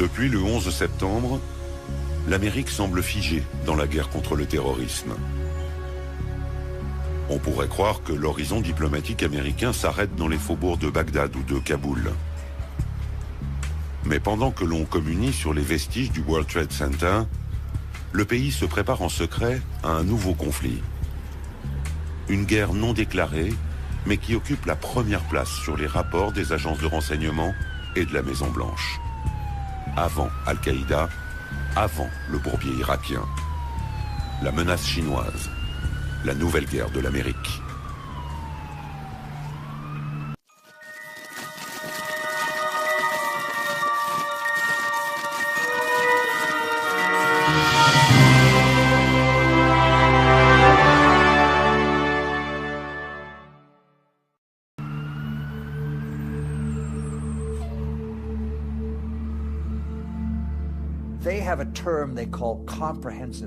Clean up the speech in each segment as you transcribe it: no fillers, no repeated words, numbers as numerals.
Depuis le 11 septembre, l'Amérique semble figée dans la guerre contre le terrorisme. On pourrait croire que l'horizon diplomatique américain s'arrête dans les faubourgs de Bagdad ou de Kaboul. Mais pendant que l'on communie sur les vestiges du World Trade Center, le pays se prépare en secret à un nouveau conflit. Une guerre non déclarée, mais qui occupe la première place sur les rapports des agences de renseignement et de la Maison-Blanche. Avant Al-Qaïda, avant le bourbier irakien. La menace chinoise, la nouvelle guerre de l'Amérique.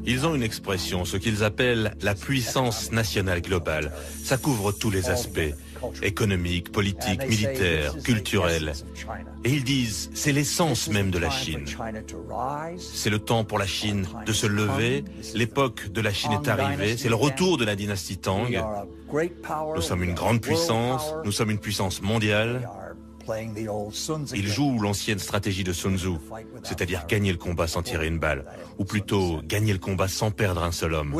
Ils ont une expression, ce qu'ils appellent la puissance nationale globale. Ça couvre tous les aspects, économiques, politiques, militaires, culturels. Et ils disent, c'est l'essence même de la Chine. C'est le temps pour la Chine de se lever, l'époque de la Chine est arrivée, c'est le retour de la dynastie Tang. Nous sommes une grande puissance, nous sommes une puissance mondiale. Ils jouent l'ancienne stratégie de Sun Tzu, c'est-à-dire gagner le combat sans tirer une balle, ou plutôt gagner le combat sans perdre un seul homme.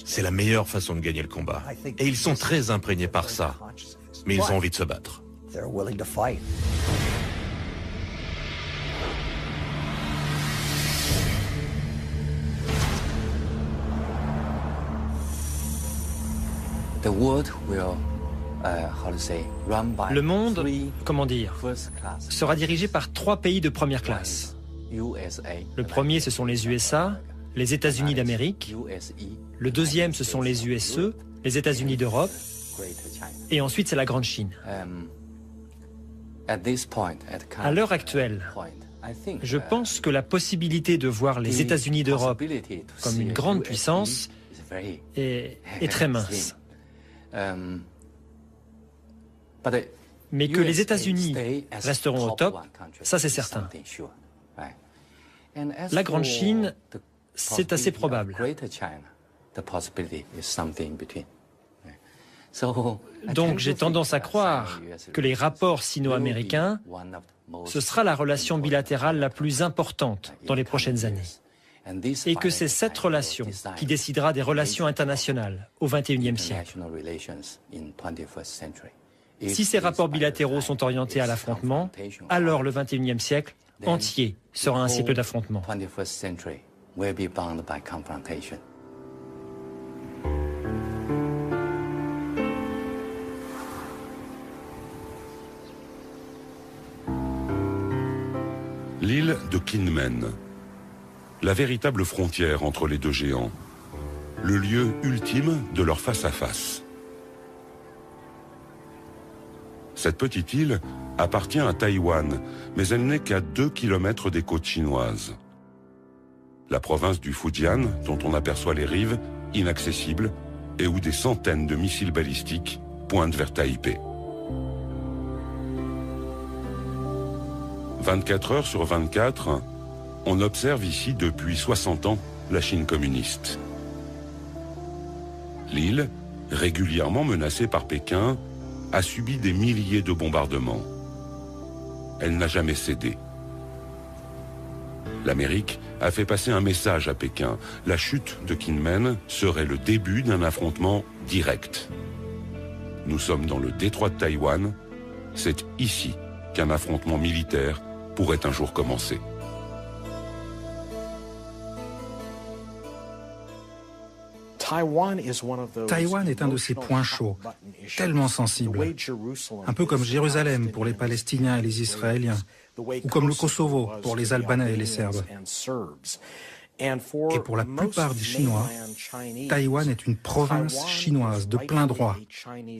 C'est la meilleure façon de gagner le combat. Et ils sont très imprégnés par ça, mais ils ont envie de se battre. Le monde, comment dire, sera dirigé par 3 pays de première classe. Le premier, ce sont les USA, les États-Unis d'Amérique. Le deuxième, ce sont les USE, les États-Unis d'Europe. Et ensuite, c'est la Grande Chine. À l'heure actuelle, je pense que la possibilité de voir les États-Unis d'Europe comme une grande puissance est très mince. Mais que les États-Unis resteront au top, ça c'est certain. La Grande Chine, c'est assez probable. Donc j'ai tendance à croire que les rapports sino-américains, ce sera la relation bilatérale la plus importante dans les prochaines années. Et que c'est cette relation qui décidera des relations internationales au XXIe siècle. Si ces rapports bilatéraux sont orientés à l'affrontement, alors le XXIe siècle entier sera un siècle d'affrontement. L'île de Kinmen, la véritable frontière entre les deux géants, le lieu ultime de leur face-à-face. Cette petite île appartient à Taïwan, mais elle n'est qu'à 2 kilomètres des côtes chinoises. La province du Fujian, dont on aperçoit les rives, inaccessibles, et où des centaines de missiles balistiques pointent vers Taipei. 24 heures sur 24, on observe ici depuis 60 ans la Chine communiste. L'île, régulièrement menacée par Pékin, a subi des milliers de bombardements. Elle n'a jamais cédé. L'Amérique a fait passer un message à Pékin. La chute de Kinmen serait le début d'un affrontement direct. Nous sommes dans le détroit de Taïwan. C'est ici qu'un affrontement militaire pourrait un jour commencer. Taïwan est un de ces points chauds, tellement sensibles, un peu comme Jérusalem pour les Palestiniens et les Israéliens, ou comme le Kosovo pour les Albanais et les Serbes. Et pour la plupart des Chinois, Taïwan est une province chinoise de plein droit.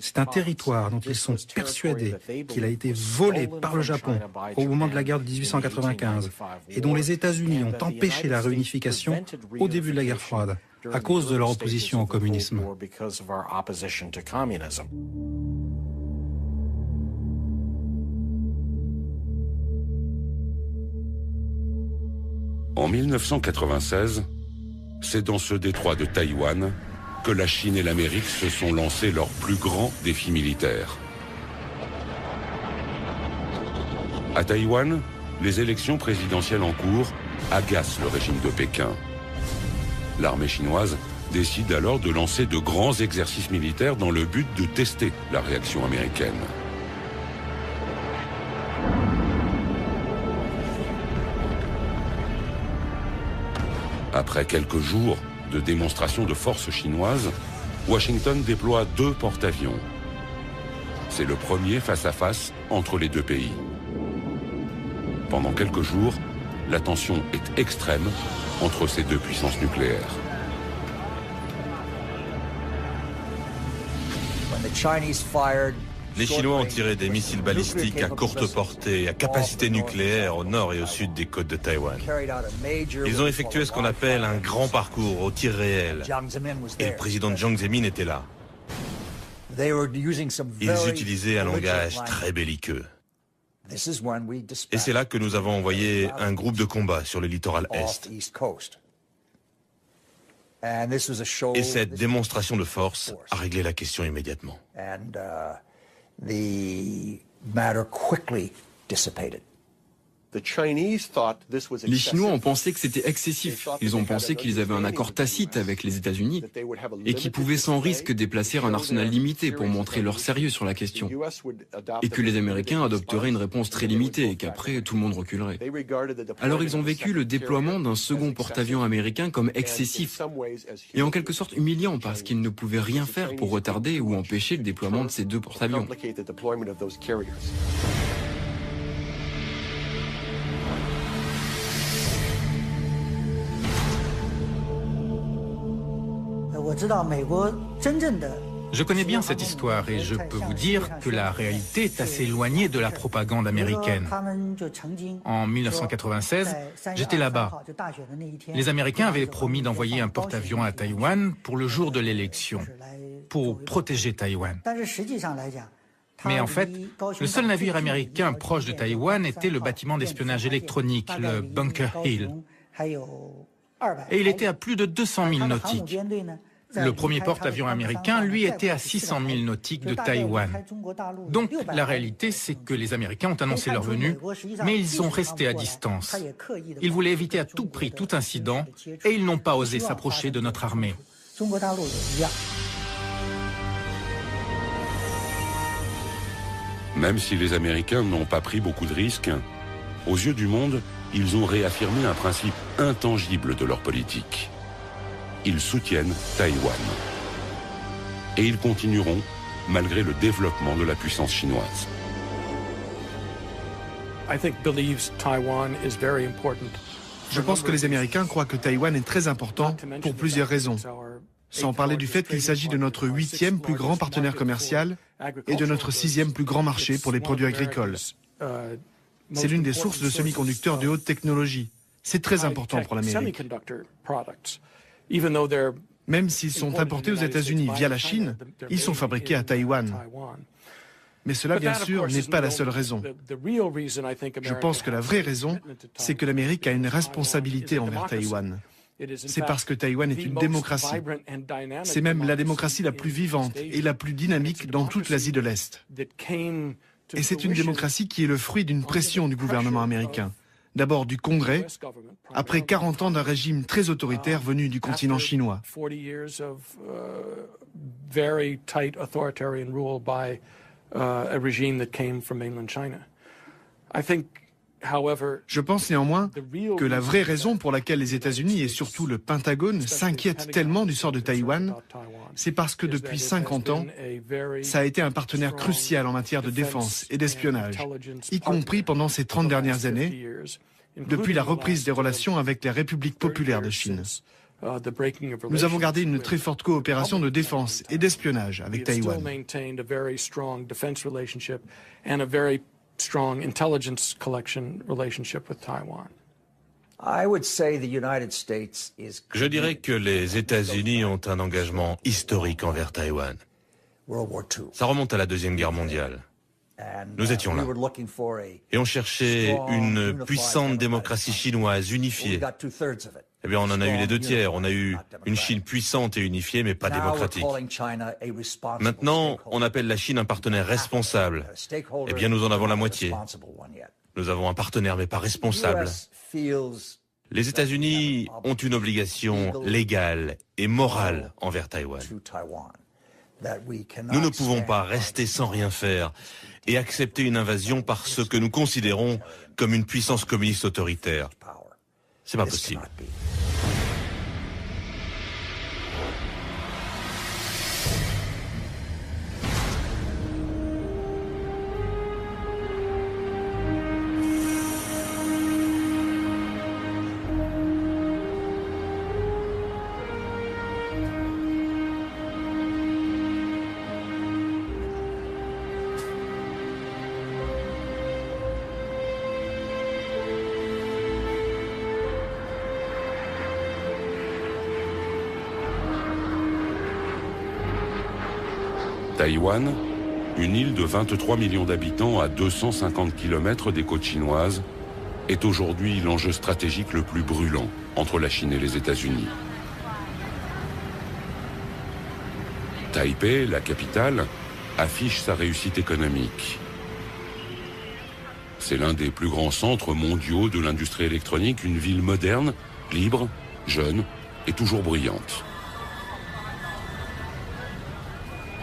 C'est un territoire dont ils sont persuadés qu'il a été volé par le Japon au moment de la guerre de 1895 et dont les États-Unis ont empêché la réunification au début de la guerre froide à cause de leur opposition au communisme. En 1996, c'est dans ce détroit de Taïwan que la Chine et l'Amérique se sont lancés leur plus grand défi militaire. À Taïwan, les élections présidentielles en cours agacent le régime de Pékin. L'armée chinoise décide alors de lancer de grands exercices militaires dans le but de tester la réaction américaine. Après quelques jours de démonstration de force chinoise, Washington déploie 2 porte-avions. C'est le premier face-à-face entre les 2 pays. Pendant quelques jours, la tension est extrême entre ces 2 puissances nucléaires. Les Chinois ont tiré des missiles balistiques à courte portée, à capacité nucléaire au nord et au sud des côtes de Taïwan. Ils ont effectué ce qu'on appelle un grand parcours au tir réel. Et le président Jiang Zemin était là. Ils utilisaient un langage très belliqueux. Et c'est là que nous avons envoyé un groupe de combat sur le littoral est. Et cette démonstration de force a réglé la question immédiatement. Les Chinois ont pensé que c'était excessif. Ils ont pensé qu'ils avaient un accord tacite avec les États-Unis et qu'ils pouvaient sans risque déplacer un arsenal limité pour montrer leur sérieux sur la question. Et que les Américains adopteraient une réponse très limitée et qu'après tout le monde reculerait. Alors ils ont vécu le déploiement d'un second porte-avions américain comme excessif et en quelque sorte humiliant parce qu'ils ne pouvaient rien faire pour retarder ou empêcher le déploiement de ces 2 porte-avions. Je connais bien cette histoire et je peux vous dire que la réalité est assez éloignée de la propagande américaine. En 1996, j'étais là-bas. Les Américains avaient promis d'envoyer un porte-avions à Taïwan pour le jour de l'élection, pour protéger Taïwan. Mais en fait, le seul navire américain proche de Taïwan était le bâtiment d'espionnage électronique, le Bunker Hill. Et il était à plus de 200 000 nautiques. Le premier porte-avions américain, lui, était à 600 000 nautiques de Taïwan. Donc, la réalité, c'est que les Américains ont annoncé leur venue, mais ils sont restés à distance. Ils voulaient éviter à tout prix tout incident et ils n'ont pas osé s'approcher de notre armée. Même si les Américains n'ont pas pris beaucoup de risques, aux yeux du monde, ils ont réaffirmé un principe intangible de leur politique. Ils soutiennent Taïwan. Et ils continueront malgré le développement de la puissance chinoise. Je pense que les Américains croient que Taïwan est très important pour plusieurs raisons. Sans parler du fait qu'il s'agit de notre 8e plus grand partenaire commercial et de notre 6e plus grand marché pour les produits agricoles. C'est l'une des sources de semi-conducteurs de haute technologie. C'est très important pour l'Amérique. Même s'ils sont importés aux États-Unis via la Chine, ils sont fabriqués à Taïwan. Mais cela, bien sûr, n'est pas la seule raison. Je pense que la vraie raison, c'est que l'Amérique a une responsabilité envers Taïwan. C'est parce que Taïwan est une démocratie. C'est même la démocratie la plus vivante et la plus dynamique dans toute l'Asie de l'Est. Et c'est une démocratie qui est le fruit d'une pression du gouvernement américain. D'abord du Congrès, après 40 ans d'un régime très autoritaire venu du continent chinois. Je pense néanmoins que la vraie raison pour laquelle les États-Unis et surtout le Pentagone s'inquiètent tellement du sort de Taïwan, c'est parce que depuis 50 ans, ça a été un partenaire crucial en matière de défense et d'espionnage, y compris pendant ces 30 dernières années, depuis la reprise des relations avec les républiques populaires de Chine. Nous avons gardé une très forte coopération de défense et d'espionnage avec Taïwan. Strong intelligence collection relationship with Taiwan. Je dirais que les États-Unis ont un engagement historique envers Taïwan. Ça remonte à la Deuxième Guerre mondiale. Nous étions là. Et on cherchait une puissante démocratie chinoise unifiée. Eh bien, on en a eu les 2/3. On a eu une Chine puissante et unifiée, mais pas démocratique. Maintenant, on appelle la Chine un partenaire responsable. Eh bien, nous en avons la moitié. Nous avons un partenaire, mais pas responsable. Les États-Unis ont une obligation légale et morale envers Taïwan. Nous ne pouvons pas rester sans rien faire et accepter une invasion par ce que nous considérons comme une puissance communiste autoritaire. C'est pas possible. Taïwan, une île de 23 millions d'habitants à 250 km des côtes chinoises, est aujourd'hui l'enjeu stratégique le plus brûlant entre la Chine et les États-Unis. Taipei, la capitale, affiche sa réussite économique. C'est l'un des plus grands centres mondiaux de l'industrie électronique, une ville moderne, libre, jeune et toujours bruyante.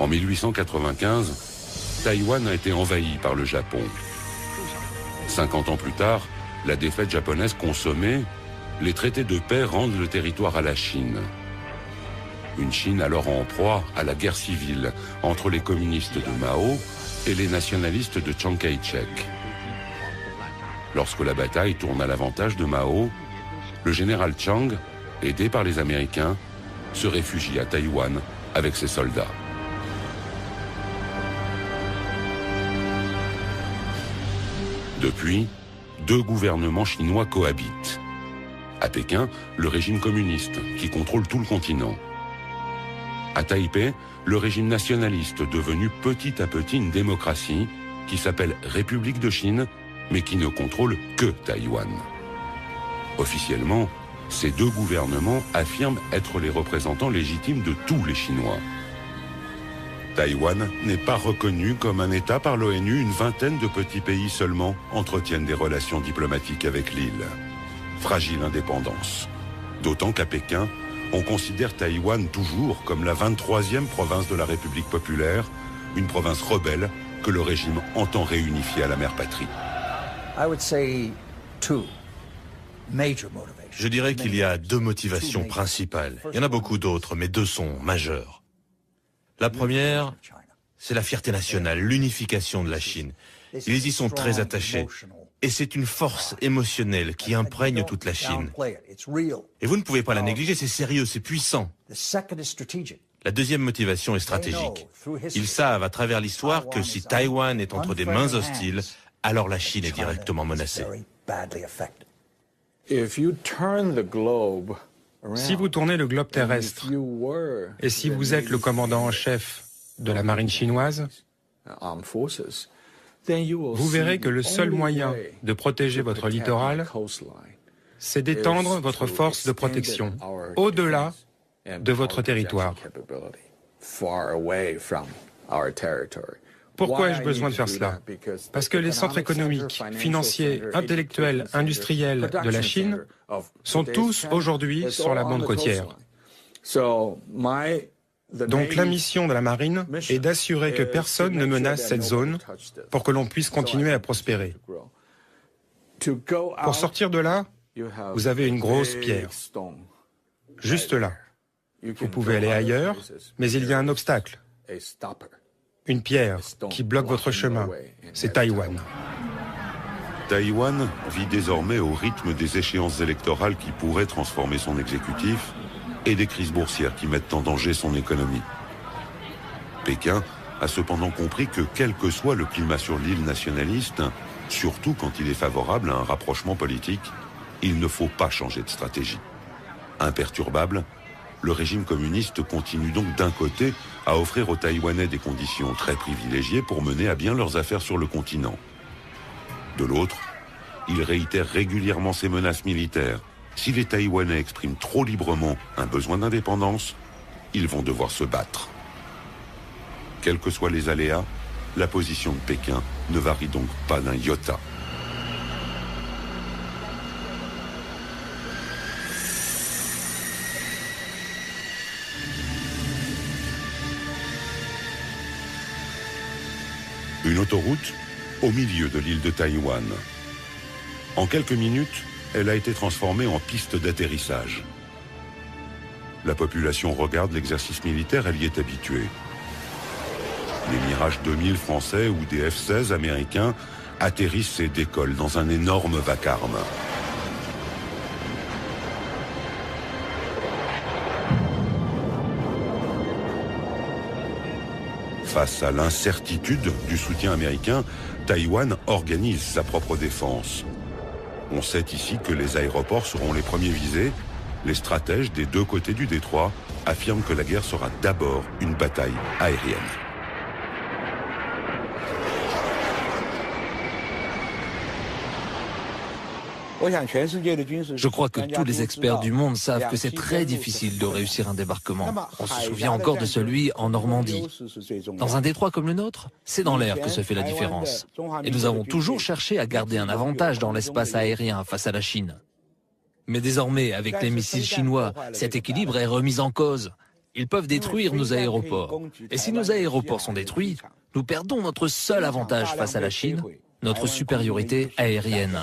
En 1895, Taïwan a été envahi par le Japon. 50 ans plus tard, la défaite japonaise consommée, les traités de paix rendent le territoire à la Chine. Une Chine alors en proie à la guerre civile entre les communistes de Mao et les nationalistes de Chiang Kai-shek. Lorsque la bataille tourne à l'avantage de Mao, le général Chiang, aidé par les Américains, se réfugie à Taïwan avec ses soldats. Depuis, deux gouvernements chinois cohabitent. À Pékin, le régime communiste, qui contrôle tout le continent. À Taipei, le régime nationaliste, devenu petit à petit une démocratie, qui s'appelle République de Chine, mais qui ne contrôle que Taïwan. Officiellement, ces deux gouvernements affirment être les représentants légitimes de tous les Chinois. Taïwan n'est pas reconnu comme un État par l'ONU, une vingtaine de petits pays seulement entretiennent des relations diplomatiques avec l'île. Fragile indépendance. D'autant qu'à Pékin, on considère Taïwan toujours comme la 23e province de la République populaire, une province rebelle que le régime entend réunifier à la mère patrie. Je dirais qu'il y a deux motivations principales. Il y en a beaucoup d'autres, mais deux sont majeures. La première, c'est la fierté nationale, l'unification de la Chine. Ils y sont très attachés. Et c'est une force émotionnelle qui imprègne toute la Chine. Et vous ne pouvez pas la négliger, c'est sérieux, c'est puissant. La deuxième motivation est stratégique. Ils savent à travers l'histoire que si Taïwan est entre des mains hostiles, alors la Chine est directement menacée. Si vous tournez le globe terrestre, et si vous êtes le commandant en chef de la marine chinoise, vous verrez que le seul moyen de protéger votre littoral, c'est d'étendre votre force de protection au-delà de votre territoire. Pourquoi ai-je besoin de faire cela? Parce que les centres économiques, financiers, intellectuels, industriels de la Chine sont tous aujourd'hui sur la bande côtière. Donc la mission de la marine est d'assurer que personne ne menace cette zone pour que l'on puisse continuer à prospérer. Pour sortir de là, vous avez une grosse pierre, juste là. Vous pouvez aller ailleurs, mais il y a un obstacle. Une pierre qui bloque votre chemin, c'est Taïwan. Taïwan vit désormais au rythme des échéances électorales qui pourraient transformer son exécutif et des crises boursières qui mettent en danger son économie. Pékin a cependant compris que quel que soit le climat sur l'île nationaliste, surtout quand il est favorable à un rapprochement politique, il ne faut pas changer de stratégie. Imperturbable, Le régime communiste continue donc d'un côté à offrir aux Taïwanais des conditions très privilégiées pour mener à bien leurs affaires sur le continent. De l'autre, il réitère régulièrement ses menaces militaires. Si les Taïwanais expriment trop librement un besoin d'indépendance, ils vont devoir se battre. Quels que soient les aléas, la position de Pékin ne varie donc pas d'un iota. Une autoroute au milieu de l'île de Taïwan. En quelques minutes, elle a été transformée en piste d'atterrissage. La population regarde l'exercice militaire, elle y est habituée. Les Mirage 2000 français ou des F-16 américains atterrissent et décollent dans un énorme vacarme. Face à l'incertitude du soutien américain, Taïwan organise sa propre défense. On sait ici que les aéroports seront les premiers visés. Les stratèges des deux côtés du détroit affirment que la guerre sera d'abord une bataille aérienne. Je crois que tous les experts du monde savent que c'est très difficile de réussir un débarquement. On se souvient encore de celui en Normandie. Dans un détroit comme le nôtre, c'est dans l'air que se fait la différence. Et nous avons toujours cherché à garder un avantage dans l'espace aérien face à la Chine. Mais désormais, avec les missiles chinois, cet équilibre est remis en cause. Ils peuvent détruire nos aéroports. Et si nos aéroports sont détruits, nous perdons notre seul avantage face à la Chine, notre supériorité aérienne.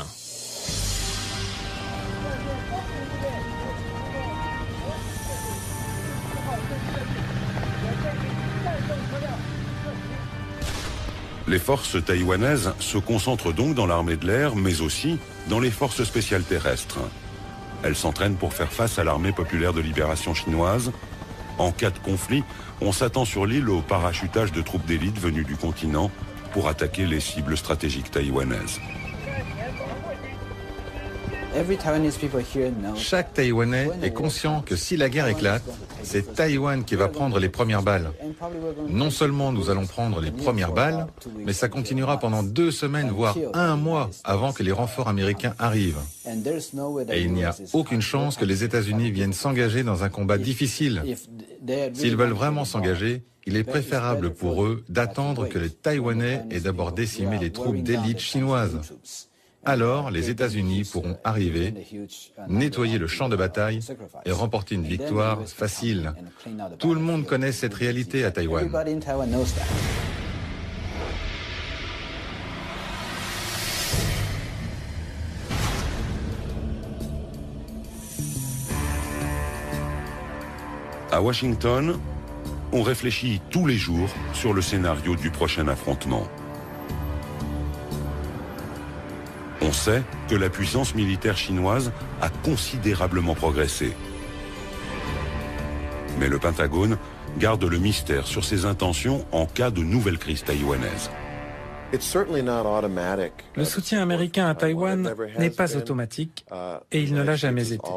Les forces taïwanaises se concentrent donc dans l'armée de l'air, mais aussi dans les forces spéciales terrestres. Elles s'entraînent pour faire face à l'armée populaire de libération chinoise. En cas de conflit, on s'attend sur l'île au parachutage de troupes d'élite venues du continent pour attaquer les cibles stratégiques taïwanaises. Chaque Taïwanais est conscient que si la guerre éclate, c'est Taïwan qui va prendre les premières balles. Non seulement nous allons prendre les premières balles, mais ça continuera pendant 2 semaines, voire 1 mois avant que les renforts américains arrivent. Et il n'y a aucune chance que les États-Unis viennent s'engager dans un combat difficile. S'ils veulent vraiment s'engager, il est préférable pour eux d'attendre que les Taïwanais aient d'abord décimé les troupes d'élite chinoises. Alors, les États-Unis pourront arriver, nettoyer le champ de bataille et remporter une victoire facile. Tout le monde connaît cette réalité à Taïwan. À Washington, on réfléchit tous les jours sur le scénario du prochain affrontement. On sait que la puissance militaire chinoise a considérablement progressé. Mais le Pentagone garde le mystère sur ses intentions en cas de nouvelle crise taïwanaise. Le soutien américain à Taïwan n'est pas automatique et il ne l'a jamais été.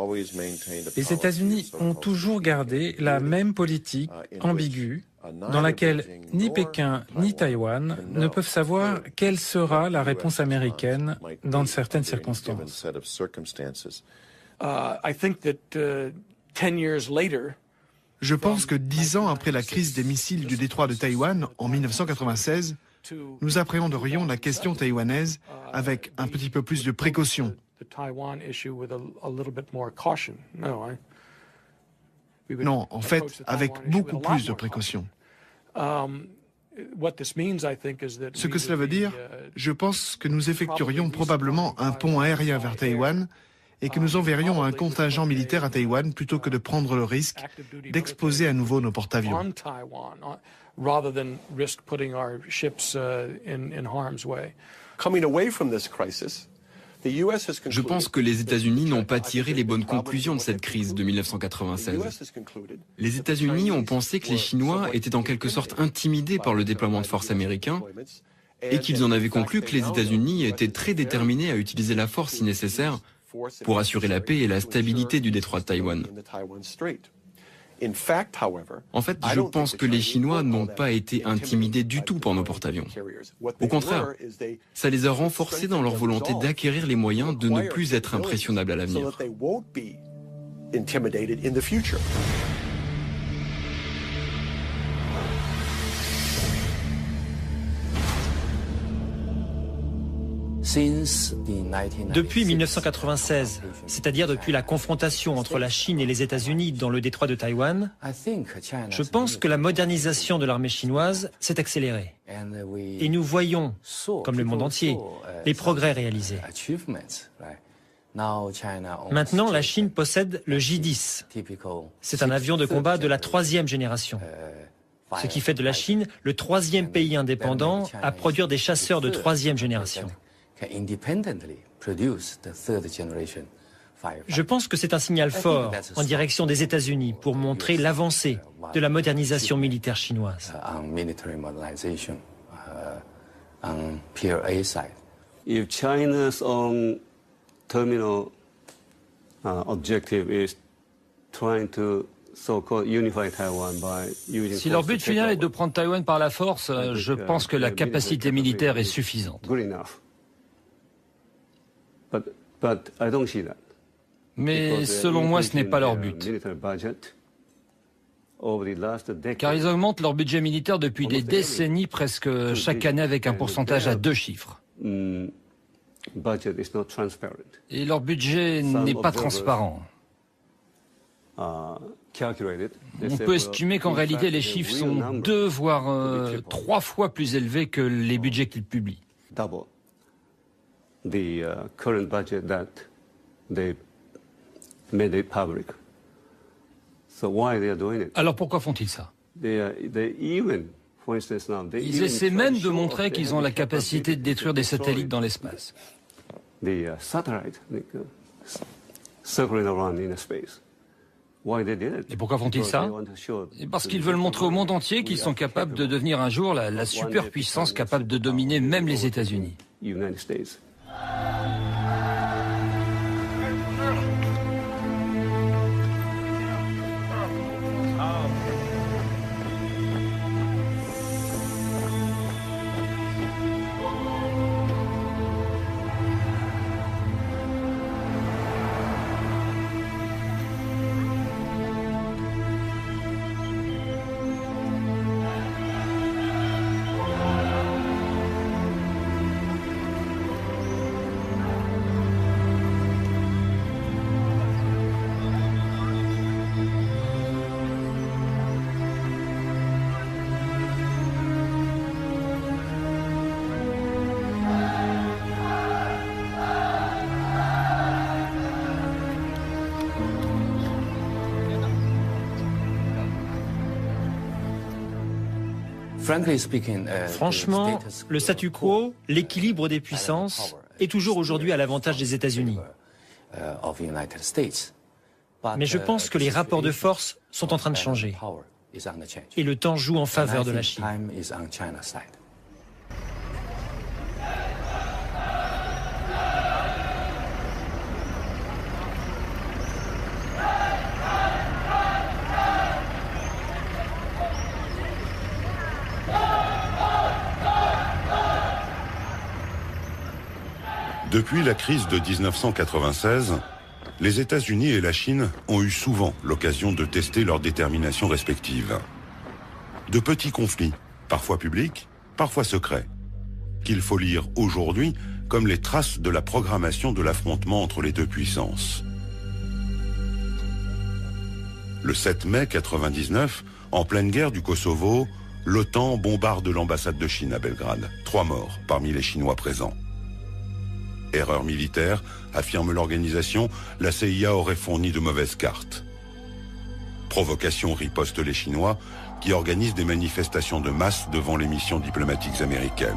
Les États-Unis ont toujours gardé la même politique ambiguë dans laquelle ni Pékin ni Taïwan ne peuvent savoir quelle sera la réponse américaine dans certaines circonstances. Je pense que 10 ans après la crise des missiles du détroit de Taïwan en 1996, nous appréhenderions la question taïwanaise avec un petit peu plus de précaution. Non, en fait, avec beaucoup plus de précaution. Ce que cela veut dire, je pense que nous effectuerions probablement un pont aérien vers Taïwan et que nous enverrions un contingent militaire à Taïwan plutôt que de prendre le risque d'exposer à nouveau nos porte-avions. Je pense que les États-Unis n'ont pas tiré les bonnes conclusions de cette crise de 1996. Les États-Unis ont pensé que les Chinois étaient en quelque sorte intimidés par le déploiement de forces américains et qu'ils en avaient conclu que les États-Unis étaient très déterminés à utiliser la force si nécessaire pour assurer la paix et la stabilité du détroit de Taïwan. En fait, je pense que les Chinois n'ont pas été intimidés du tout par nos porte-avions. Au contraire, ça les a renforcés dans leur volonté d'acquérir les moyens de ne plus être impressionnables à l'avenir. Depuis 1996, c'est-à-dire depuis la confrontation entre la Chine et les États-Unis dans le détroit de Taïwan, je pense que la modernisation de l'armée chinoise s'est accélérée. Et nous voyons, comme le monde entier, les progrès réalisés. Maintenant, la Chine possède le J-10. C'est un avion de combat de la 3e génération. Ce qui fait de la Chine le 3e pays indépendant à produire des chasseurs de 3e génération. Je pense que c'est un signal fort en direction des États-Unis pour montrer l'avancée de la modernisation militaire chinoise. If China's own terminal objective is trying to so-called unify Taiwan by using Si leur but final est de prendre Taïwan par la force, je pense que la capacité militaire est suffisante. But I don't see that. Mais selon moi, ce n'est pas leur but. Car ils augmentent leur budget militaire depuis des décennies, presque chaque année avec un pourcentage à 2 chiffres. Et leur budget n'est pas transparent. On peut estimer qu'en réalité, les chiffres sont 2 voire 3 fois plus élevés que les budgets qu'ils publient. The current budget that they made it public. So why they are doing it? Alors pourquoi font-ils ça? Ils essaient même de montrer qu'ils ont la capacité de détruire des satellites dans l'espace. The satellite circling around in space. Why they did it? Et pourquoi font-ils ça? Parce qu'ils veulent montrer au monde entier qu'ils sont capables de devenir un jour la superpuissance capable de dominer même les États-Unis. United States. Franchement, le statu quo, l'équilibre des puissances, est toujours aujourd'hui à l'avantage des États-Unis. Mais je pense que les rapports de force sont en train de changer. Et le temps joue en faveur de la Chine. Depuis la crise de 1996, les États-Unis et la Chine ont eu souvent l'occasion de tester leur détermination respective. De petits conflits, parfois publics, parfois secrets, qu'il faut lire aujourd'hui comme les traces de la programmation de l'affrontement entre les deux puissances. Le 7 mai 1999, en pleine guerre du Kosovo, l'OTAN bombarde l'ambassade de Chine à Belgrade. 3 morts parmi les Chinois présents. Erreur militaire, affirme l'organisation, la CIA aurait fourni de mauvaises cartes. Provocation riposte les Chinois, qui organisent des manifestations de masse devant les missions diplomatiques américaines.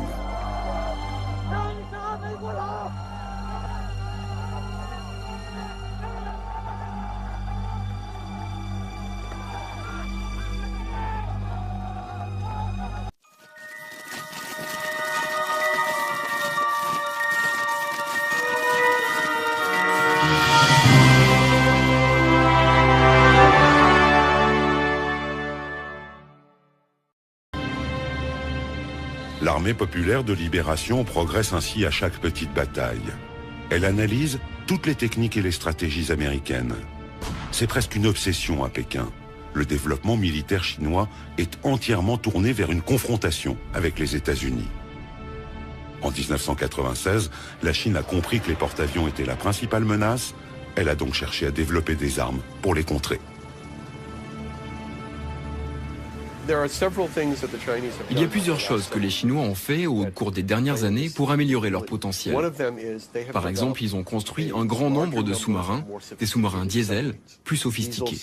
L'armée populaire de libération progresse ainsi à chaque petite bataille. Elle analyse toutes les techniques et les stratégies américaines. C'est presque une obsession à Pékin. Le développement militaire chinois est entièrement tourné vers une confrontation avec les États-Unis. En 1996, la Chine a compris que les porte-avions étaient la principale menace. Elle a donc cherché à développer des armes pour les contrer. Il y a plusieurs choses que les Chinois ont fait au cours des dernières années pour améliorer leur potentiel. Par exemple, ils ont construit un grand nombre de sous-marins, des sous-marins diesel, plus sophistiqués.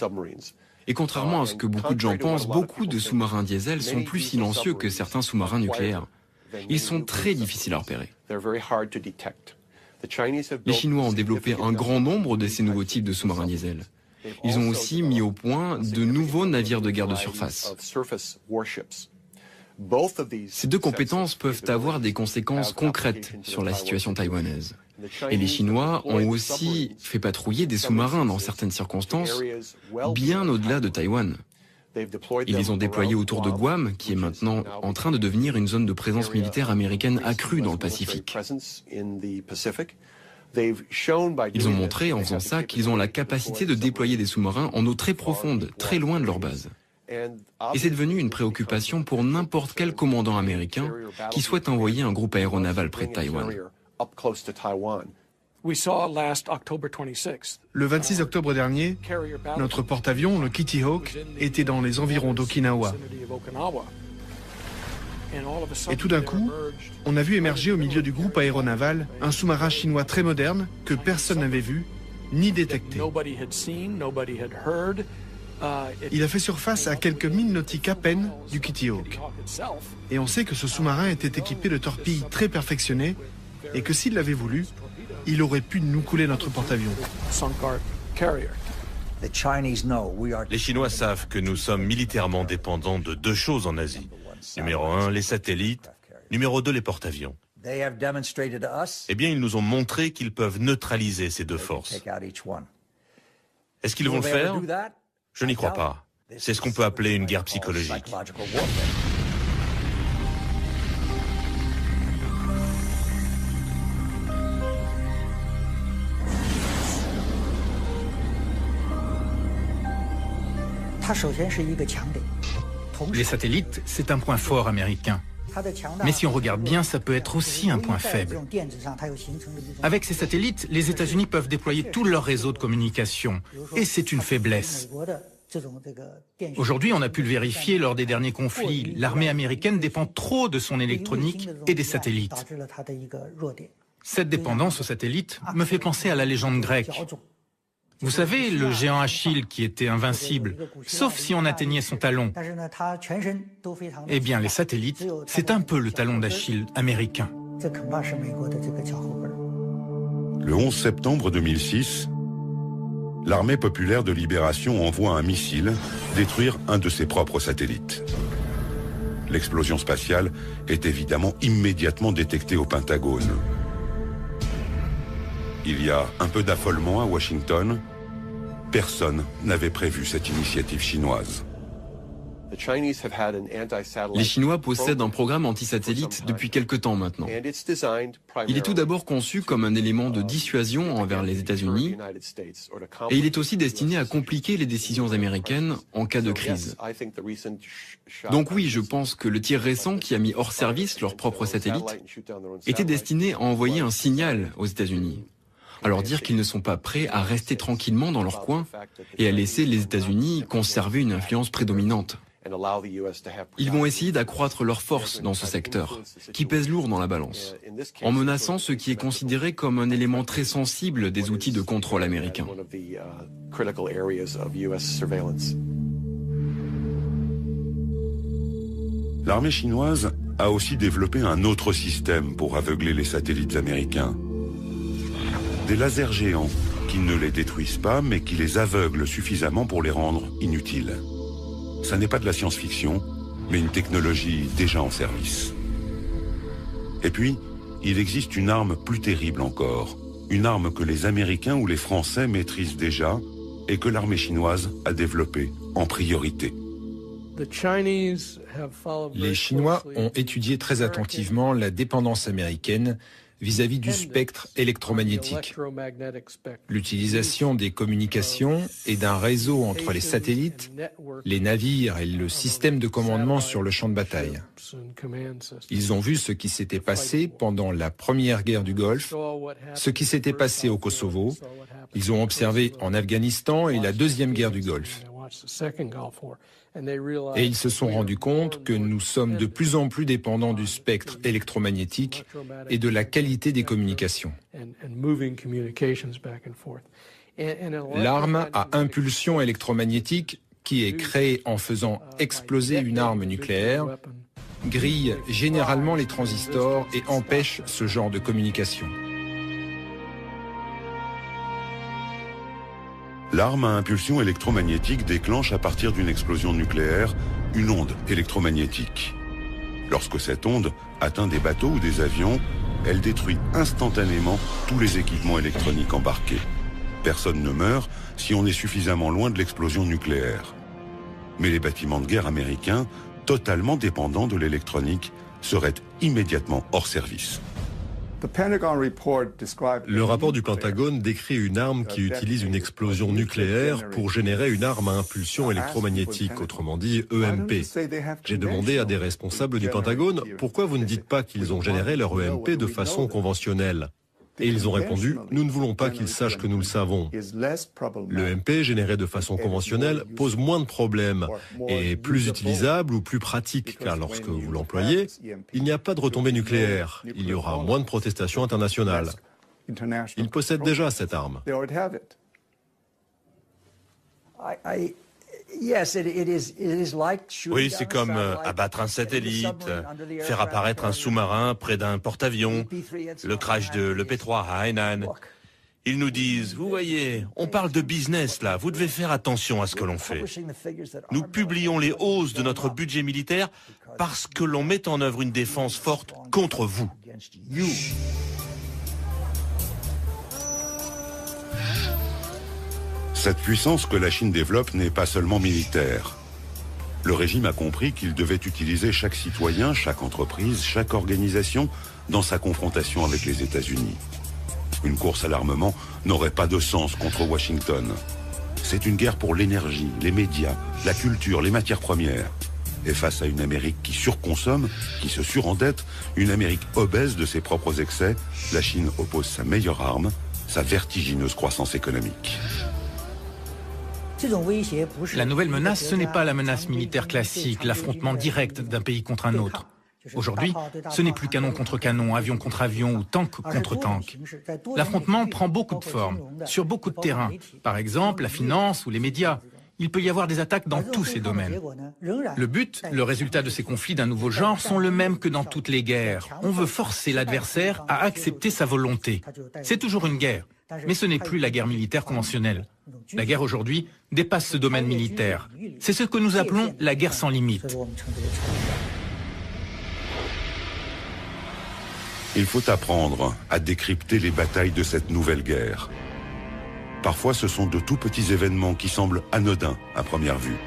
Et contrairement à ce que beaucoup de gens pensent, beaucoup de sous-marins diesel sont plus silencieux que certains sous-marins nucléaires. Ils sont très difficiles à repérer. Les Chinois ont développé un grand nombre de ces nouveaux types de sous-marins diesel. Ils ont aussi mis au point de nouveaux navires de guerre de surface. Ces deux compétences peuvent avoir des conséquences concrètes sur la situation taïwanaise. Et les Chinois ont aussi fait patrouiller des sous-marins dans certaines circonstances, bien au-delà de Taïwan. Ils les ont déployés autour de Guam, qui est maintenant en train de devenir une zone de présence militaire américaine accrue dans le Pacifique. Ils ont montré en faisant ça qu'ils ont la capacité de déployer des sous-marins en eau très profonde, très loin de leur base. Et c'est devenu une préoccupation pour n'importe quel commandant américain qui souhaite envoyer un groupe aéronaval près de Taïwan. Le 26 octobre dernier, notre porte-avions, le Kitty Hawk, était dans les environs d'Okinawa. Et tout d'un coup, on a vu émerger au milieu du groupe aéronaval un sous-marin chinois très moderne que personne n'avait vu ni détecté. Il a fait surface à quelques milles nautiques à peine du Kitty Hawk. Et on sait que ce sous-marin était équipé de torpilles très perfectionnées et que s'il l'avait voulu, il aurait pu nous couler notre porte-avions. Les Chinois savent que nous sommes militairement dépendants de deux choses en Asie. Numéro 1, les satellites. Numéro 2, les porte-avions. Eh bien, ils nous ont montré qu'ils peuvent neutraliser ces deux forces. Est-ce qu'ils vont le faire? Je n'y crois pas. C'est ce qu'on peut appeler une guerre psychologique. Les satellites, c'est un point fort américain. Mais si on regarde bien, ça peut être aussi un point faible. Avec ces satellites, les États-Unis peuvent déployer tout leur réseau de communication. Et c'est une faiblesse. Aujourd'hui, on a pu le vérifier lors des derniers conflits. L'armée américaine dépend trop de son électronique et des satellites. Cette dépendance aux satellites me fait penser à la légende grecque. Vous savez, le géant Achille qui était invincible, sauf si on atteignait son talon. Eh bien, les satellites, c'est un peu le talon d'Achille américain. Le 11 septembre 2006, l'armée populaire de libération envoie un missile détruire un de ses propres satellites. L'explosion spatiale est évidemment immédiatement détectée au Pentagone. Il y a un peu d'affolement à Washington. Personne n'avait prévu cette initiative chinoise. Les Chinois possèdent un programme anti-satellite depuis quelque temps maintenant. Il est tout d'abord conçu comme un élément de dissuasion envers les États-Unis et il est aussi destiné à compliquer les décisions américaines en cas de crise. Donc oui, je pense que le tir récent qui a mis hors service leur propre satellite était destiné à envoyer un signal aux États-Unis. À leur dire qu'ils ne sont pas prêts à rester tranquillement dans leur coin et à laisser les États-Unis conserver une influence prédominante. Ils vont essayer d'accroître leur force dans ce secteur, qui pèse lourd dans la balance, en menaçant ce qui est considéré comme un élément très sensible des outils de contrôle américains. L'armée chinoise a aussi développé un autre système pour aveugler les satellites américains. Des lasers géants qui ne les détruisent pas, mais qui les aveuglent suffisamment pour les rendre inutiles. Ça n'est pas de la science-fiction, mais une technologie déjà en service. Et puis, il existe une arme plus terrible encore. Une arme que les Américains ou les Français maîtrisent déjà et que l'armée chinoise a développée en priorité. Les Chinois ont étudié très attentivement la dépendance américaine vis-à-vis du spectre électromagnétique. L'utilisation des communications et d'un réseau entre les satellites, les navires et le système de commandement sur le champ de bataille. Ils ont vu ce qui s'était passé pendant la première guerre du Golfe, ce qui s'était passé au Kosovo. Ils ont observé en Afghanistan et la deuxième guerre du Golfe. Et ils se sont rendus compte que nous sommes de plus en plus dépendants du spectre électromagnétique et de la qualité des communications. L'arme à impulsion électromagnétique, qui est créée en faisant exploser une arme nucléaire, grille généralement les transistors et empêche ce genre de communication. L'arme à impulsion électromagnétique déclenche à partir d'une explosion nucléaire une onde électromagnétique. Lorsque cette onde atteint des bateaux ou des avions, elle détruit instantanément tous les équipements électroniques embarqués. Personne ne meurt si on est suffisamment loin de l'explosion nucléaire. Mais les bâtiments de guerre américains, totalement dépendants de l'électronique, seraient immédiatement hors service. Le rapport du Pentagone décrit une arme qui utilise une explosion nucléaire pour générer une arme à impulsion électromagnétique, autrement dit EMP. J'ai demandé à des responsables du Pentagone pourquoi vous ne dites pas qu'ils ont généré leur EMP de façon conventionnelle. Et ils ont répondu, nous ne voulons pas qu'ils sachent que nous le savons. L'EMP généré de façon conventionnelle pose moins de problèmes et est plus utilisable ou plus pratique, car lorsque vous l'employez, il n'y a pas de retombée nucléaire. Il y aura moins de protestations internationales. Ils possèdent déjà cette arme. Oui, c'est comme abattre un satellite, faire apparaître un sous-marin près d'un porte-avions, le crash de l'EP3 à Hainan. Ils nous disent, vous voyez, on parle de business là, vous devez faire attention à ce que l'on fait. Nous publions les hausses de notre budget militaire parce que l'on met en œuvre une défense forte contre vous. Cette puissance que la Chine développe n'est pas seulement militaire. Le régime a compris qu'il devait utiliser chaque citoyen, chaque entreprise, chaque organisation dans sa confrontation avec les États-Unis. Une course à l'armement n'aurait pas de sens contre Washington. C'est une guerre pour l'énergie, les médias, la culture, les matières premières. Et face à une Amérique qui surconsomme, qui se surendette, une Amérique obèse de ses propres excès, la Chine oppose sa meilleure arme, sa vertigineuse croissance économique. La nouvelle menace, ce n'est pas la menace militaire classique, l'affrontement direct d'un pays contre un autre. Aujourd'hui, ce n'est plus canon contre canon, avion contre avion ou tank contre tank. L'affrontement prend beaucoup de formes, sur beaucoup de terrains. Par exemple, la finance ou les médias. Il peut y avoir des attaques dans tous ces domaines. Le but, le résultat de ces conflits d'un nouveau genre sont le même que dans toutes les guerres. On veut forcer l'adversaire à accepter sa volonté. C'est toujours une guerre, mais ce n'est plus la guerre militaire conventionnelle. La guerre aujourd'hui dépasse ce domaine militaire. C'est ce que nous appelons la guerre sans limite. Il faut apprendre à décrypter les batailles de cette nouvelle guerre. Parfois, ce sont de tout petits événements qui semblent anodins à première vue.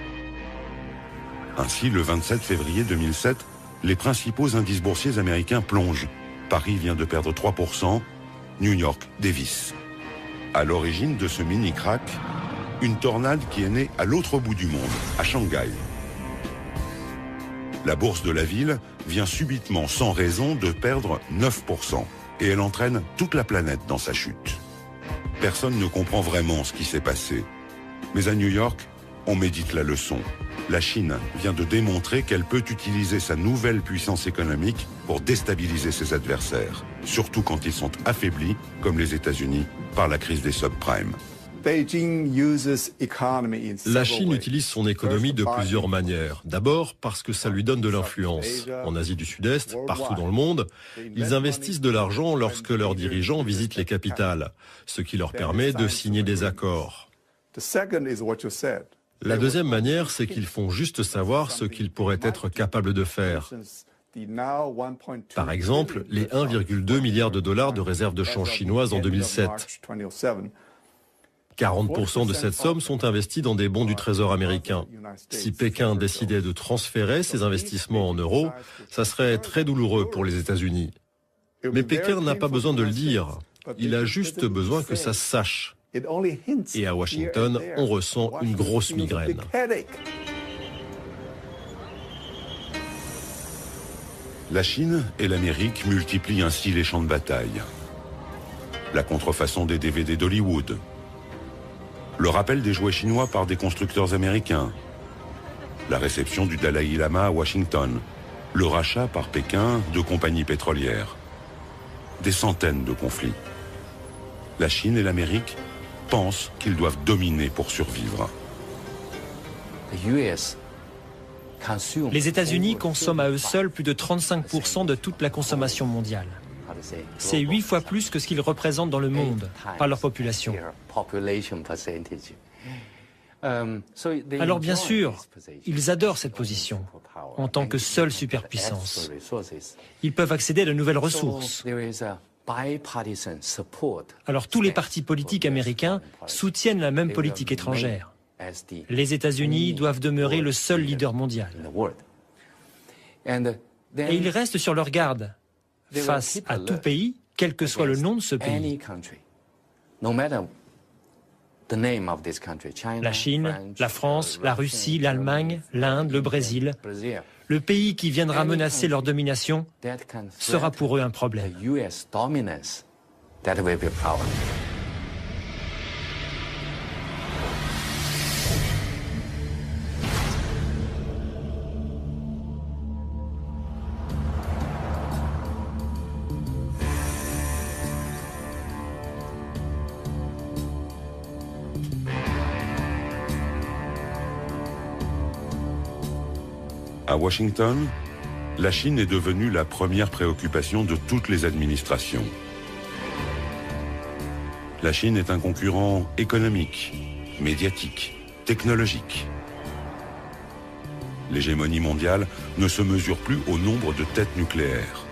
Ainsi, le 27 février 2007, les principaux indices boursiers américains plongent. Paris vient de perdre 3%, New York dévisse. À l'origine de ce mini-crack, une tornade qui est née à l'autre bout du monde, à Shanghai. La bourse de la ville vient subitement, sans raison, de perdre 9%. Et elle entraîne toute la planète dans sa chute. Personne ne comprend vraiment ce qui s'est passé. Mais à New York, on médite la leçon. La Chine vient de démontrer qu'elle peut utiliser sa nouvelle puissance économique pour déstabiliser ses adversaires, surtout quand ils sont affaiblis, comme les États-Unis, par la crise des subprimes. La Chine utilise son économie de plusieurs manières. D'abord parce que ça lui donne de l'influence. En Asie du Sud-Est, partout dans le monde, ils investissent de l'argent lorsque leurs dirigeants visitent les capitales, ce qui leur permet de signer des accords. La deuxième manière, c'est qu'ils font juste savoir ce qu'ils pourraient être capables de faire. Par exemple, les 1,2 milliard de dollars de réserves de change chinoises en 2007. 40% de cette somme sont investis dans des bons du Trésor américain. Si Pékin décidait de transférer ces investissements en euros, ça serait très douloureux pour les États-Unis. Mais Pékin n'a pas besoin de le dire. Il a juste besoin que ça se sache. Et à Washington, on ressent une grosse migraine. La Chine et l'Amérique multiplient ainsi les champs de bataille. La contrefaçon des DVD d'Hollywood, le rappel des jouets chinois par des constructeurs américains, la réception du Dalai Lama à Washington, le rachat par Pékin de compagnies pétrolières. Des centaines de conflits. La Chine et l'Amérique pensent qu'ils doivent dominer pour survivre. Les États-Unis consomment à eux seuls plus de 35% de toute la consommation mondiale. C'est 8 fois plus que ce qu'ils représentent dans le monde par leur population. Alors bien sûr, ils adorent cette position en tant que seule superpuissance. Ils peuvent accéder à de nouvelles ressources. Alors tous les partis politiques américains soutiennent la même politique étrangère. Les États-Unis doivent demeurer le seul leader mondial. Et ils restent sur leur garde face à tout pays, quel que soit le nom de ce pays. La Chine, la France, la Russie, l'Allemagne, l'Inde, le Brésil. Le pays qui viendra menacer leur domination sera pour eux un problème. À Washington, la Chine est devenue la première préoccupation de toutes les administrations. La Chine est un concurrent économique, médiatique, technologique. L'hégémonie mondiale ne se mesure plus au nombre de têtes nucléaires.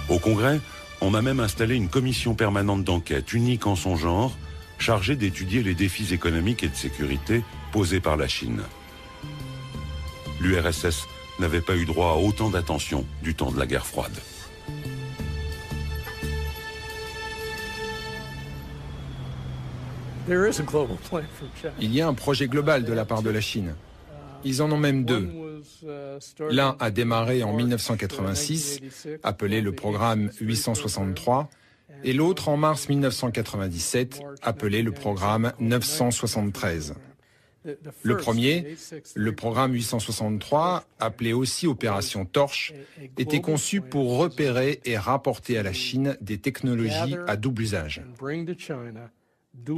Au Congrès, on a même installé une commission permanente d'enquête unique en son genre, chargée d'étudier les défis économiques et de sécurité posés par la Chine. L'URSS n'avait pas eu droit à autant d'attention du temps de la guerre froide. Il y a un projet global de la part de la Chine. Ils en ont même deux. L'un a démarré en 1986, appelé le programme 863, et l'autre en mars 1997, appelé le programme 973. Le premier, le programme 863, appelé aussi Opération Torche, était conçu pour repérer et rapporter à la Chine des technologies à double usage.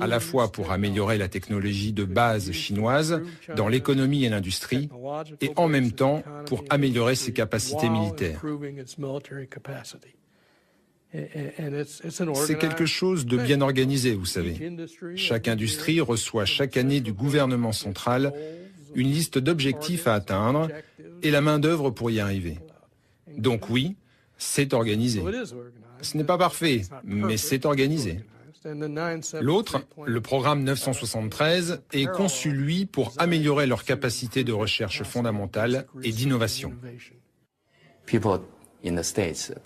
À la fois pour améliorer la technologie de base chinoise dans l'économie et l'industrie, et en même temps pour améliorer ses capacités militaires. C'est quelque chose de bien organisé, vous savez. Chaque industrie reçoit chaque année du gouvernement central une liste d'objectifs à atteindre et la main-d'œuvre pour y arriver. Donc oui, c'est organisé. Ce n'est pas parfait, mais c'est organisé. L'autre, le programme 973, est conçu, lui, pour améliorer leurs capacités de recherche fondamentale et d'innovation.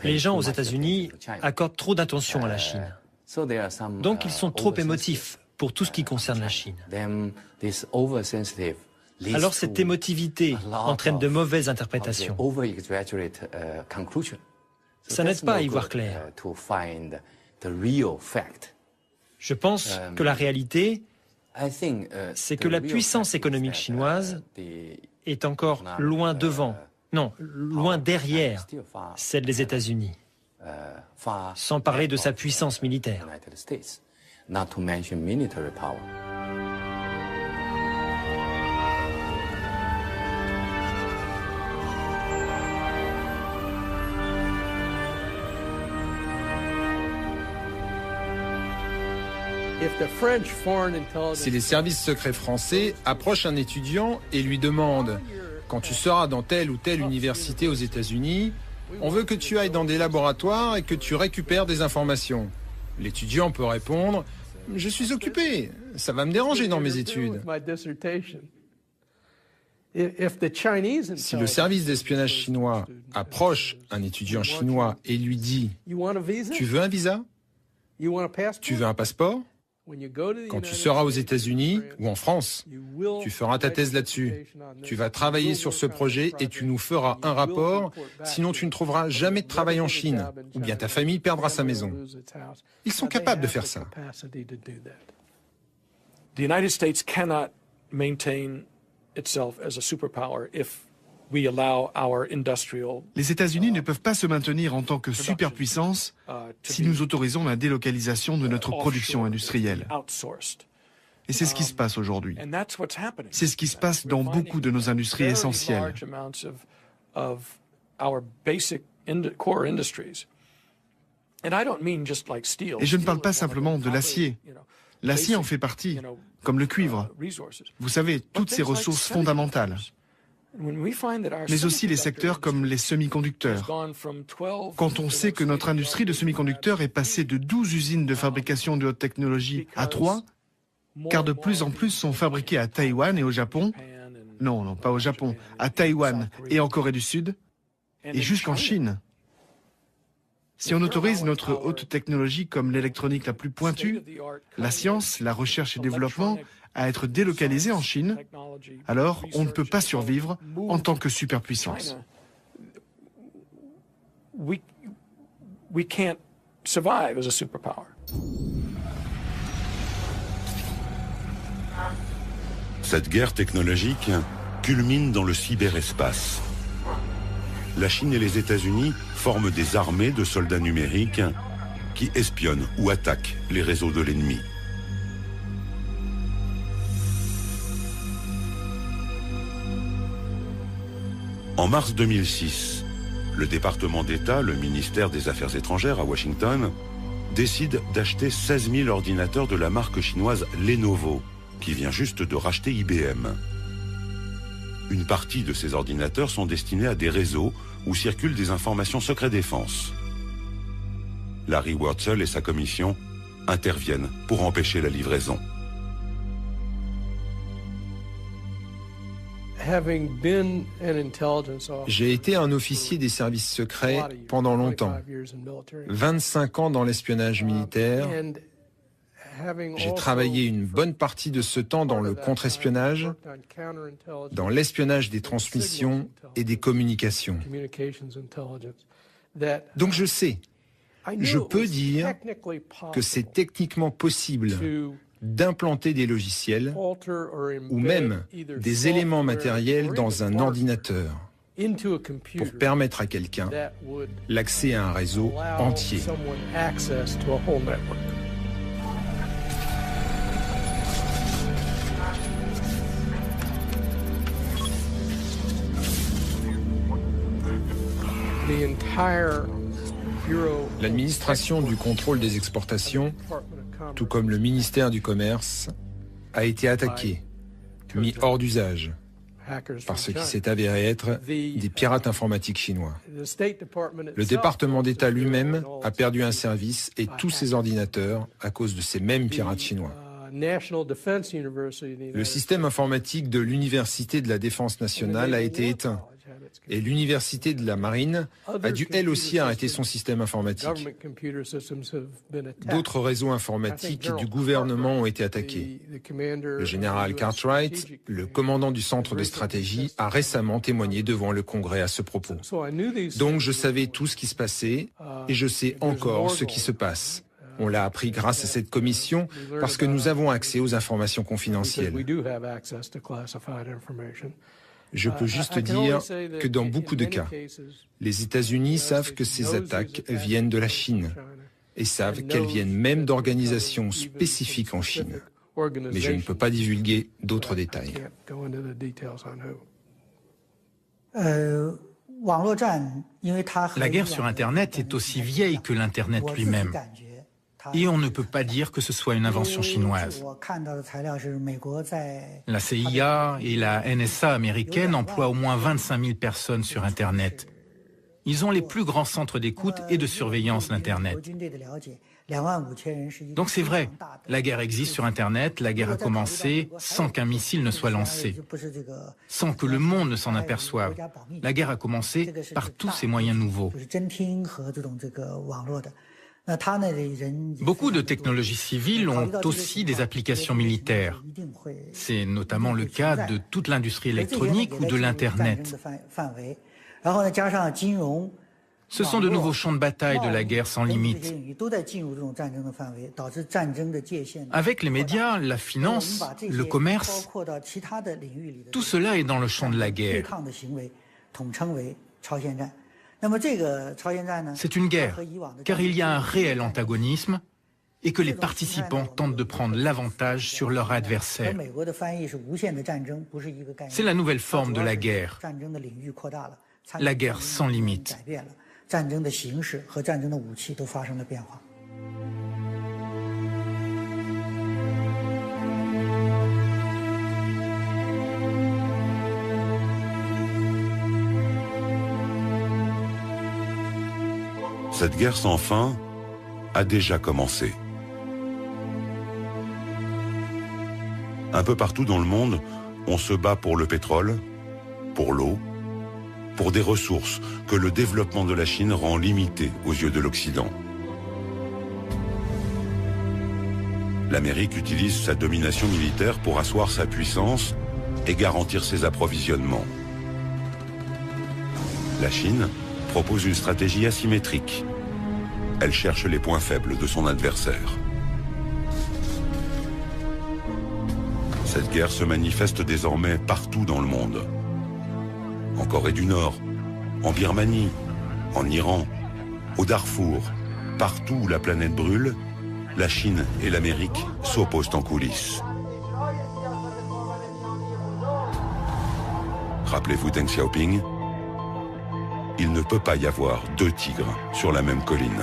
Les gens aux États-Unis accordent trop d'attention à la Chine. Donc ils sont trop émotifs pour tout ce qui concerne la Chine. Alors cette émotivité entraîne de mauvaises interprétations. Ça n'aide pas à y voir clair. Je pense que la réalité, c'est que la puissance économique chinoise est encore loin devant, non, loin derrière celle des États-Unis, sans parler de sa puissance militaire. Si les services secrets français approchent un étudiant et lui demandent « Quand tu seras dans telle ou telle université aux États-Unis, On veut que tu ailles dans des laboratoires et que tu récupères des informations. L'étudiant peut répondre « Je suis occupé, ça va me déranger dans mes études ». Si le service d'espionnage chinois approche un étudiant chinois et lui dit « Tu veux un visa ? Tu veux un passeport ? Quand tu seras aux États-Unis ou en France, tu feras ta thèse là-dessus. Tu vas travailler sur ce projet et tu nous feras un rapport, sinon tu ne trouveras jamais de travail en Chine, ou bien ta famille perdra sa maison. » Ils sont capables de faire ça. The United States cannot maintain itself as a superpower if we allow our industrial. Les États-Unis ne peuvent pas se maintenir en tant que superpuissance si nous autorisons la délocalisation de notre production industrielle. Et c'est ce qui se passe aujourd'hui. C'est ce qui se passe dans beaucoup de nos industries essentielles. Et je ne parle pas simplement de l'acier. L'acier en fait partie, comme le cuivre. Vous savez, toutes ces ressources fondamentales. Mais aussi les secteurs comme les semi-conducteurs. Quand on sait que notre industrie de semi-conducteurs est passée de 12 usines de fabrication de haute technologie à 3, car de plus en plus sont fabriquées à Taïwan et au Japon, non, pas au Japon, à Taïwan et en Corée du Sud, et jusqu'en Chine. Si on autorise notre haute technologie comme l'électronique la plus pointue, la science, la recherche et développement à être délocalisée en Chine, alors on ne peut pas survivre en tant que superpuissance. We can't survive as a superpower. Cette guerre technologique culmine dans le cyberespace. La Chine et les États-Unis forment des armées de soldats numériques qui espionnent ou attaquent les réseaux de l'ennemi. En mars 2006, le département d'État, le ministère des Affaires étrangères à Washington, décide d'acheter 16 000 ordinateurs de la marque chinoise Lenovo, qui vient juste de racheter IBM. Une partie de ces ordinateurs sont destinés à des réseaux où circulent des informations secret défense. Larry Wurtzel et sa commission interviennent pour empêcher la livraison. J'ai été un officier des services secrets pendant longtemps, 25 ans dans l'espionnage militaire. J'ai travaillé une bonne partie de ce temps dans le contre-espionnage, dans l'espionnage des transmissions et des communications. Donc je sais, je peux dire que c'est techniquement possible d'implanter des logiciels ou même des éléments matériels dans un ordinateur pour permettre à quelqu'un l'accès à un réseau entier. L'administration du contrôle des exportations, tout comme le ministère du Commerce, a été attaquée, mis hors d'usage, par ce qui s'est avéré être des pirates informatiques chinois. Le département d'État lui-même a perdu un service et tous ses ordinateurs à cause de ces mêmes pirates chinois. Le système informatique de l'Université de la Défense nationale a été éteint. Et l'Université de la Marine a dû elle aussi arrêter son système informatique. D'autres réseaux informatiques du gouvernement ont été attaqués. Le général Cartwright, le commandant du centre de stratégie, a récemment témoigné devant le Congrès à ce propos. Donc je savais tout ce qui se passait et je sais encore ce qui se passe. On l'a appris grâce à cette commission parce que nous avons accès aux informations confidentielles. Je peux juste dire que dans beaucoup de cas, les États-Unis savent que ces attaques viennent de la Chine et savent qu'elles viennent même d'organisations spécifiques en Chine. Mais je ne peux pas divulguer d'autres détails. La guerre sur Internet est aussi vieille que l'Internet lui-même. Et on ne peut pas dire que ce soit une invention chinoise. La CIA et la NSA américaine emploient au moins 25 000 personnes sur Internet. Ils ont les plus grands centres d'écoute et de surveillance d'Internet. Donc c'est vrai, la guerre existe sur Internet, la guerre a commencé sans qu'un missile ne soit lancé, sans que le monde ne s'en aperçoive. La guerre a commencé par tous ces moyens nouveaux. Beaucoup de technologies civiles ont aussi des applications militaires. C'est notamment le cas de toute l'industrie électronique ou de l'Internet. Ce sont de nouveaux champs de bataille de la guerre sans limite. Avec les médias, la finance, le commerce, tout cela est dans le champ de la guerre. C'est une guerre, car il y a un réel antagonisme et que les participants tentent de prendre l'avantage sur leur adversaire. C'est la nouvelle forme de la guerre sans limite. Cette guerre sans fin a déjà commencé. Un peu partout dans le monde, on se bat pour le pétrole, pour l'eau, pour des ressources que le développement de la Chine rend limitées aux yeux de l'Occident. L'Amérique utilise sa domination militaire pour asseoir sa puissance et garantir ses approvisionnements. La Chine propose une stratégie asymétrique. Elle cherche les points faibles de son adversaire. Cette guerre se manifeste désormais partout dans le monde. En Corée du Nord, en Birmanie, en Iran, au Darfour, partout où la planète brûle, la Chine et l'Amérique s'opposent en coulisses. Rappelez-vous Deng Xiaoping, il ne peut pas y avoir deux tigres sur la même colline.